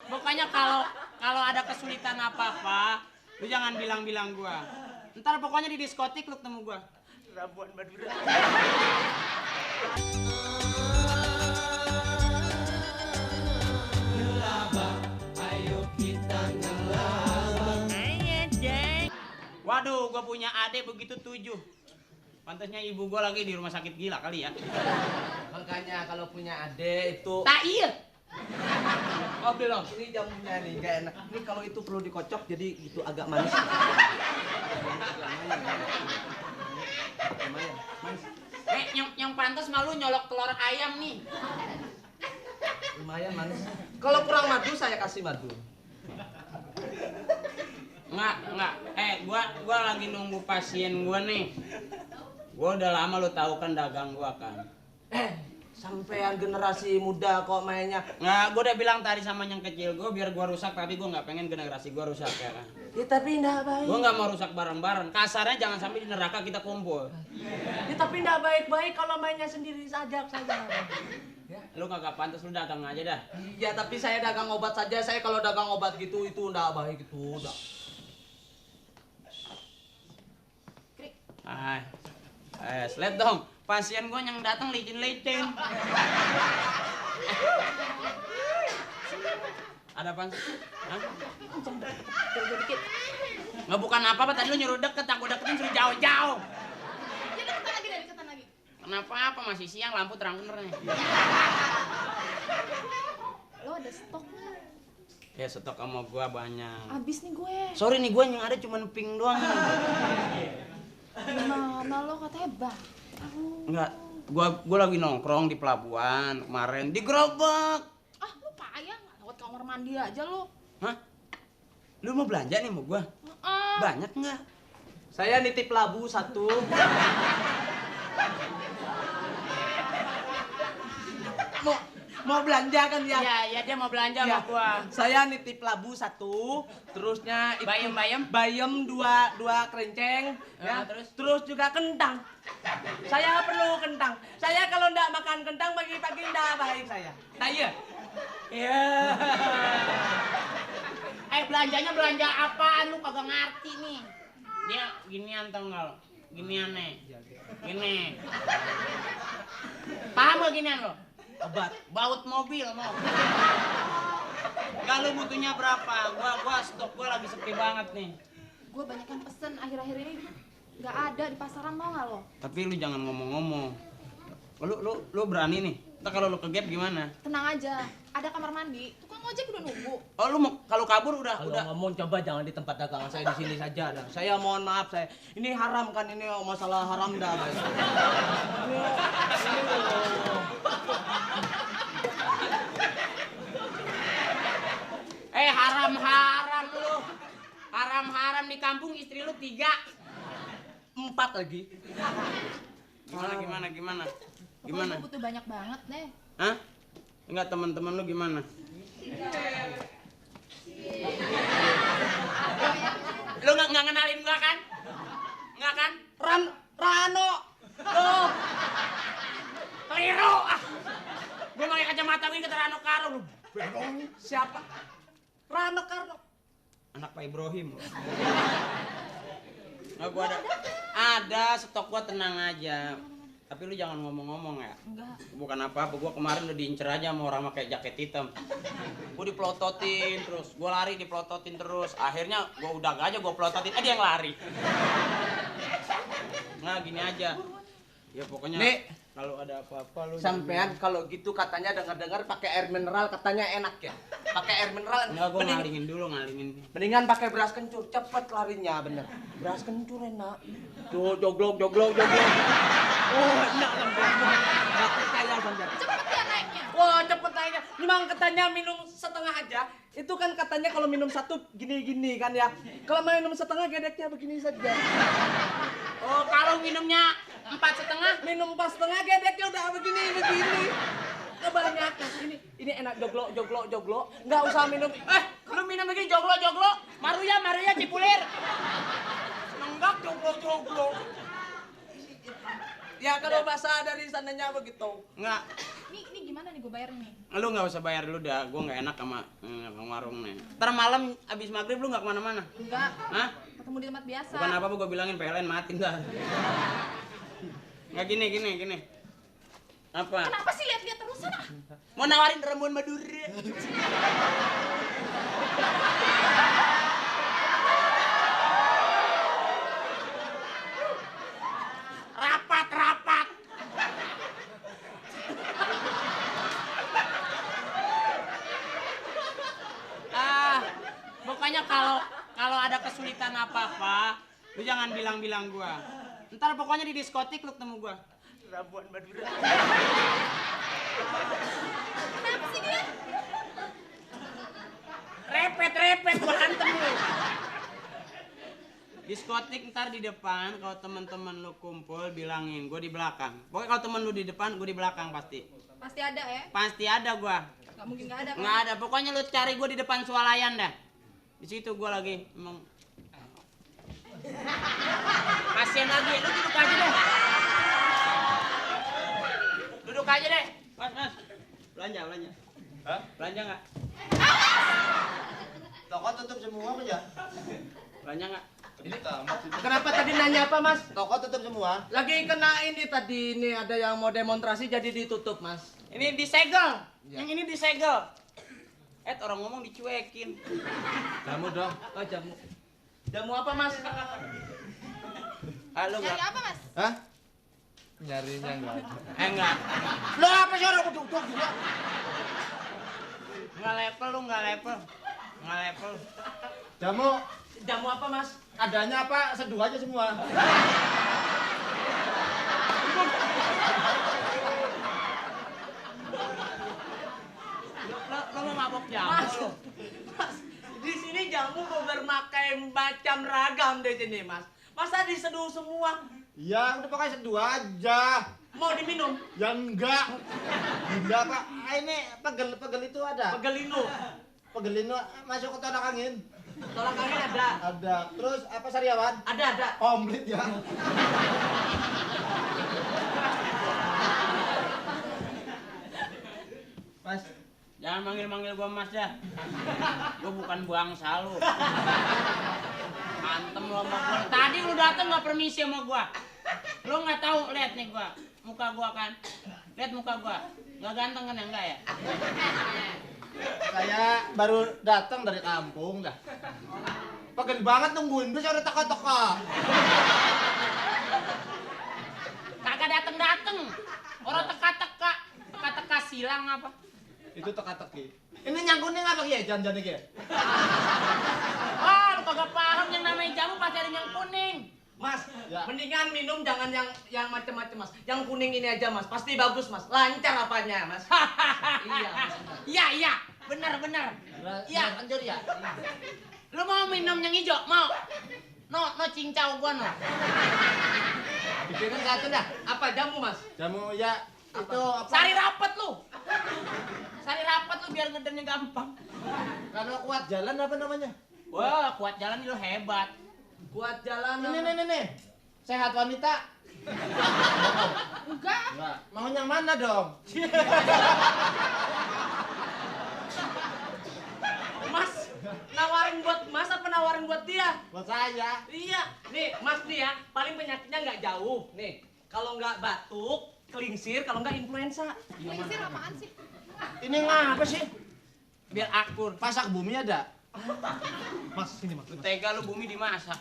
Pokoknya kalau ada kesulitan apa-apa, lu jangan bilang-bilang gua. Ntar pokoknya di diskotik lu ketemu gua. Labuan Madura. Ngelaba, ayo kita ngelaba. Ayo deh. Waduh, gua punya adik begitu 7. Pantasnya ibu gua lagi di rumah sakit gila kali ya. Makanya kalau punya adik itu... Tak iya. Oh belum, ini jamunya nih, gak enak. Ini kalau itu perlu dikocok jadi gitu agak manis. Lumayan, manis. Yang pantas malu nyolok telur ayam nih. Lumayan manis. Kalau kurang madu saya kasih madu. Enggak. Gua lagi nunggu pasien gua nih. Gua udah lama lu tahu kan dagang gua kan. Sampean generasi muda kok mainnya. Nggak, gua udah bilang tadi sama yang kecil gua biar gua rusak, tapi gua nggak pengen generasi gua rusak ya kan. Ya tapi nggak baik. Gua nggak mau rusak bareng-bareng. Kasarnya jangan sampai di neraka kita kumpul. Ya tapi nggak baik-baik kalau mainnya sendiri saja. Ya. Lu kagak pantas, lu dagang aja dah. Iya tapi saya dagang obat saja. Saya kalau dagang obat gitu itu nggak baik itu. Lihat dong, pasien gua yang datang licin-licin. Ada apaan sih? Hah? Jauh dikit. Nggak bukan apa-apa, tadi lu nyuruh deket, aku deketin suruh jauh-jauh. Ya deketan lagi deh, deketan lagi. Kenapa apa? Masih siang, lampu terang bener nih. Lo ada stok nggak? Ya stok sama gua banyak. Abis nih gue. Sorry nih, gua yang ada cuma pink doang. Gimana lo katanya bang? Enggak, gua lagi nongkrong di pelabuhan kemarin digerobak. Ah lo payah nggak lewat kamar mandi aja lo? Hah? Lu mau belanja nih mau gua? Banyak nggak? Saya nitip labu 1. Mau belanja kan ya? Iya, dia mau belanja sama gua. Saya nitip labu 1, terusnya itu bayam 2 kerenceng, ya. Terus juga kentang. Saya perlu kentang. Saya kalau ndak makan kentang pagi-pagi ndak baik saya. Nah iya. Iya. Belanjanya belanja apaan lu kagak ngerti nih. Dia ginian tau nggak lo? Ginian nih. Gini. Paham gak ginian lo? Obat. Baut mobil mau. Kalau butuhnya berapa? Gua stok gua lagi sepi banget nih. Gue banyak yang pesen akhir-akhir ini nggak ada di pasaran, mau nggak lo? Tapi lu jangan ngomong-ngomong. Lu berani nih. Ntar kalau lu ke gap gimana? Tenang aja, ada kamar mandi. Tukang ojek udah nunggu. Oh lu mau kalau kabur udah. Ngomong coba jangan di tempat dagangan saya, di sini saja dah. Saya mohon maaf saya. Ini haram kan, ini masalah haram dah. Haram lu. Haram di kampung istri lu 3. 4 lagi. Gimana? Pokoknya gue butuh banyak banget deh. Hah? Enggak, teman-teman lu gimana? Lu nggak ngenalin gua kan? Nggak kan? Rano. Tuh. Keliru. Gua pakai kacamata ini kata Rano Karo lu. Siapa? Rano Karno. Anak Pak Ibrahim. Nggak, gua ada stok gua, tenang aja. Tapi lu jangan ngomong-ngomong ya. Enggak. Bukan apa-apa, gua kayak kemarin udah diincer aja sama orang pakai jaket hitam. Gua dipelototin terus, gua lari dipelototin terus. Akhirnya gua udah aja gua pelototin, dia yang lari. Nah gini aja. Ya pokoknya Nih, kalau ada apa-apa lu sampean kalau gitu katanya dengar-dengar pakai air mineral katanya enak ya. Pakai air mineral. Enggak, gua ngalingin dulu. Mendingan pakai beras kencur, cepet larinya bener. Beras kencur enak. Tuh joglok. Oh, enak sampean. Enggak percaya sampean. Cepet ya naiknya. Wah, cepet naiknya. Memang katanya minum setengah aja. Itu kan katanya kalau minum 1 gini-gini kan ya. Kalau minum setengah gedeknya begini saja. Oh, kalau minumnya 4,5? Minum 4,5 gedeknya udah begini. Kebanyakan. Ini enak joglok. Enggak usah minum. Lu minum begini joglo. Maruya cipulir. Nenggak joglo. Ya kalau bahasa dari sananya begitu. Enggak. Ini gimana nih gue bayar nih? Lu nggak usah bayar dulu dah, gue nggak enak sama warung nih. Ntar malam abis maghrib lu nggak kemana-mana? Enggak. Hah? Ketemu di tempat biasa. Bukan apa-apa gue bilangin PLN mati ntar. Nggak gini. Apa? Kenapa sih lihat-lihat terus sana? Mau nawarin ramuan Madura. Rapat. Pokoknya kalau ada kesulitan apa-apa, lu jangan bilang-bilang gua. Ntar pokoknya di diskotik lu ketemu gua. Ramuan Madura. Kenapa sih dia? Repet gua hantem lu. Diskotik ntar di depan, kalau teman-teman lu kumpul bilangin gua di belakang. Pokoknya kalau temen lu di depan, gua di belakang pasti. Pasti ada ya? Pasti ada gua. Gak mungkin gak ada kan? Nggak ada. Pokoknya lu cari gua di depan swalayan dah. Di situ gua lagi emang. Kasian lagi, lu duduk aja deh. Duduk aja deh. Mas. Belanja. Hah? Belanja nggak? Toko tutup semua apa ya? Belanja nggak? Kenapa tadi nanya apa, Mas? Toko tutup semua. Lagi kena ini tadi, ini ada yang mau demonstrasi jadi ditutup, Mas. Ini disegel. Ya. Yang ini disegel. Orang ngomong dicuekin. Jamu dong. Oh, jamu. Jamu apa, Mas? Halo Nyari nggak? apa mas? Hah? Nyarinya enggak ada. Enggak. Lo apa sih orang duduk juga? Nggak level lu, nggak level. Jamu Jamu apa, Mas? adanya apa? Seduh aja semua. Lo mau mabok jamu Mas, lu? Mas, di sini jamu bermakai macam ragam di sini, Mas. Masa diseduh semua? Ya, udah pakai seduh aja. Mau diminum? Ya enggak. Enggak, Pak. Ini pegel itu ada. Pegelino. Pegelin masuk ke tolak angin. Tolak angin ada. Ada. Terus apa sariawan? Ada. Komplit ya. Mas, Jangan manggil gua Mas dah. Gua bukan bangsa lu. Antem lu sama gua. Tadi lu dateng nggak permisi sama gua. Lu nggak tahu, lihat nih gua. Muka gua kan. Lihat muka gua. Nggak ganteng kan ya, enggak ya? saya baru datang dari kampung dah. Pegel banget nungguin bis udah teka-teka. Kagak dateng. Orang teka-teka silang apa? Itu teka-teki. Ini nyangkunin apa ya jangan-jangan ya? Oh, lu kagak paham yang namanya jamu pasti ada yang kuning. Mas, Ya. mendingan minum jangan yang macam-macam, Mas. Yang kuning ini aja, Mas. Pasti bagus, Mas. Lancar apanya, Mas. Iya, Mas. Iya, bener. Iya. Anjir ya. Lu mau minum yang hijau? Mau? No cincau gua no. Bikinin satu dah. Apa jamu, Mas? Jamu ya itu apa? Sari rapet lu biar ngedernya gampang. Kalau kuat jalan apa namanya? Wah, kuat jalan lu hebat. Buat jalan. Nih. Sehat wanita. Enggak. Enggak. Mau yang mana dong? Mas, nawarin buat Mas apa nawarin buat dia? Buat saya. Iya. Nih, Mas nih ya, paling penyakitnya nggak jauh. Nih, kalau nggak batuk, kelingsir, kalau nggak influenza. Kelingsir apaan sih? Ini ngapa sih? Biar akur. Pasak bumi ada? Mas, sini Mas. Lu tega lu bumi dimasak.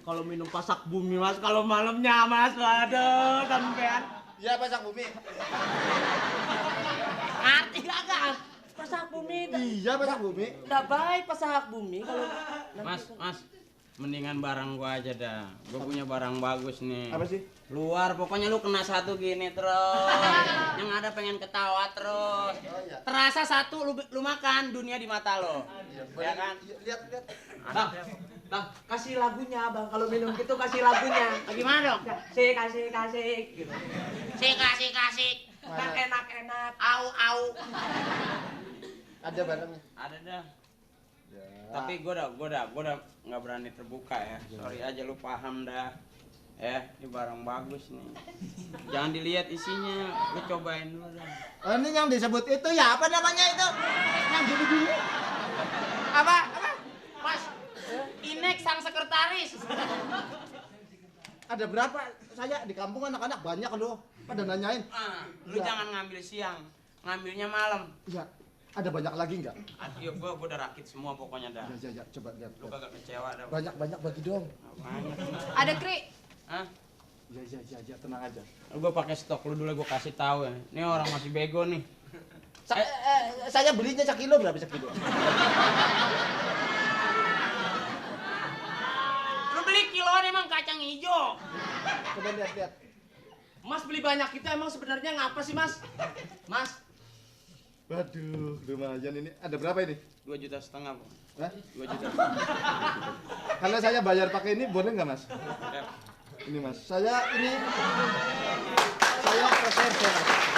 Kalau minum pasak bumi, Mas, kalau malamnya, Mas, aduh, sampean. Iya pasak bumi. Ngerti kagak? Pasak bumi, Iya pasak bumi. udah baik pasak bumi kalau. Mas, mendingan barang gua aja dah. Gua punya barang bagus nih. Apa sih? Luar, pokoknya lu kena satu gini terus. Yang ada pengen ketawa terus. Oh iya. Terasa satu lu makan dunia di mata lo. Ya kan? Lihat. Bang, kasih lagunya, Bang. Kalau minum gitu kasih lagunya. Gimana dong? Kasih gitu. Kasih. Kan enak-enak. Au. Ada barangnya. Ada dah. Ya. Tapi gua udah nggak berani terbuka ya. Sorry aja lu paham dah. Ini barang bagus nih. Jangan dilihat isinya, lu cobain dulu dah. Ini yang disebut itu ya apa namanya itu? Yang gini-gini. Apa? Mas, Inek sang sekretaris. Ada berapa? Saya di kampung anak-anak banyak loh. Pada nanyain. Lu jangan ngambil siang, ngambilnya malam. Iya. Ada banyak lagi nggak? Aduh, gua udah rakit semua pokoknya dah. Ya, coba lihat. Lu kagak kecewa dah. Banyak bagi dong. Banyak. Ada Kri. Hah? Ya, tenang aja. Gua pakai stok lu dulu, gua kasih tahu ya. Ini orang masih bego nih. Saya belinya sekilo berapa sekilo? Lu beli kiloan emang kacang hijau. Coba lihat. Mas beli banyak itu emang sebenarnya ngapa sih Mas? Mas, Waduh, lumayan ini. Ada berapa ini? 2,5 juta, Bu. Hah? 2 juta. Kalau saya bayar pakai ini boleh nggak Mas? Ya. Ini Mas, saya reserve Mas.